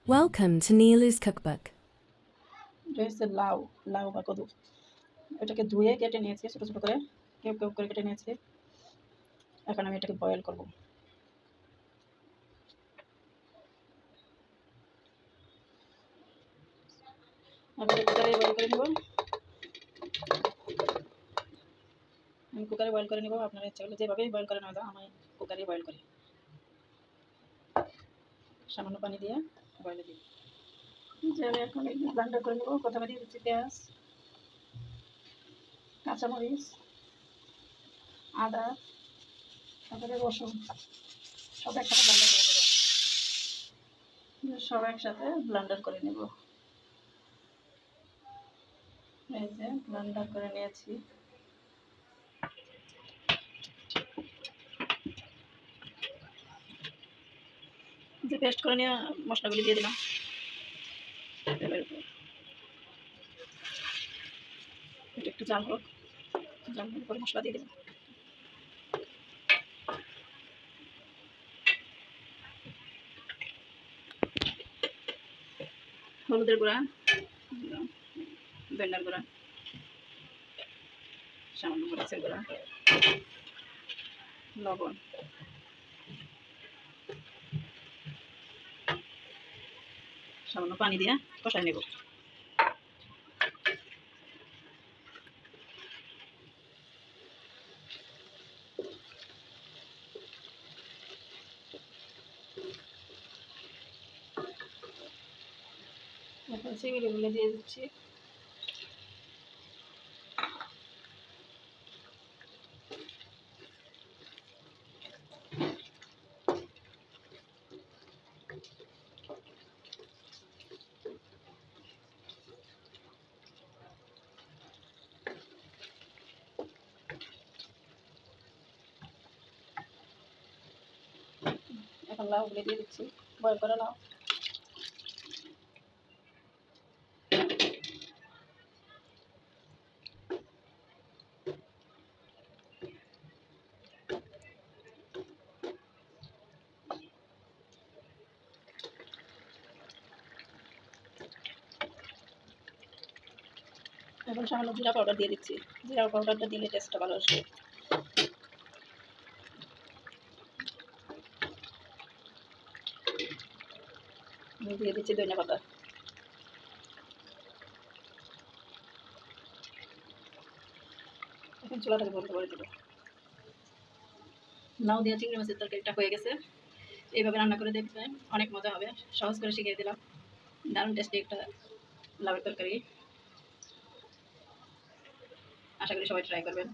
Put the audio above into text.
Welcome to Nilu's Cookbook. এটা হচ্ছে লাউ লাউ বা কদু। এটাকে ধুয়ে কেটে নিয়েছি ছোটো ছোটো করে, কিউব কিউব করে কেটে নিয়েছি। এখন আমি এটাকে বয়েল করব। আমি কুকারে বয়েল করে নেব। আপনারা ইচ্ছা করলে যেভাবেই বয়েল করে নেওয়া যায়, আমি কুকারে বয়েল করি। সামান্য পানি দিয়ে বয়েলে দিই। যে আমি এখন ব্লেন্ডার করে নেব। প্রথমে দিয়ে দিচ্ছি পেঁয়াজ, কাঁচামরিচ, আদা, তারপরে রসুন, সব একসাথে ব্লেন্ডার করে নেব। সব একসাথে ব্লেন্ডার করে নেব। এই যে ব্লেন্ডার করে নিয়েছি। যে পেস্ট করে নিয়ে মশলাগুলি দিয়ে দিলাম তেলের উপর। এটা একটু জাল হোক, জাল হলে পরে মশলা দিয়ে দেবো। হলুদের গুঁড়া, ধনিয়ার গুঁড়া, সামান্য মরিচের গুঁড়া, লবণ, সামান্য পানি দিয়ে কষাই নেব। এখন চিংড়িগুলো দিয়ে দিচ্ছি। এখন লাউগুলো দিয়ে দিচ্ছি, বয়েল করা লাউ। এখন সামান্য জিরা পাউডার দিয়ে দিচ্ছি। জিরা পাউডারটা দিলে টেস্টটা ভালো আসবে। দিয়ে দিচ্ছি ধনিয়া পাতা। এখন চুলাটাকে বন্ধ করে দেবো। লাউ দিয়ে চিংড়ি মাছের তরকারিটা হয়ে গেছে। এইভাবে রান্না করে দেখবেন, অনেক মজা হবে। সহজ করে শিখিয়ে দিলাম। দারুণ টেস্টি একটা লাউয়ের তরকারি। আশা করি সবাই ট্রাই করবেন।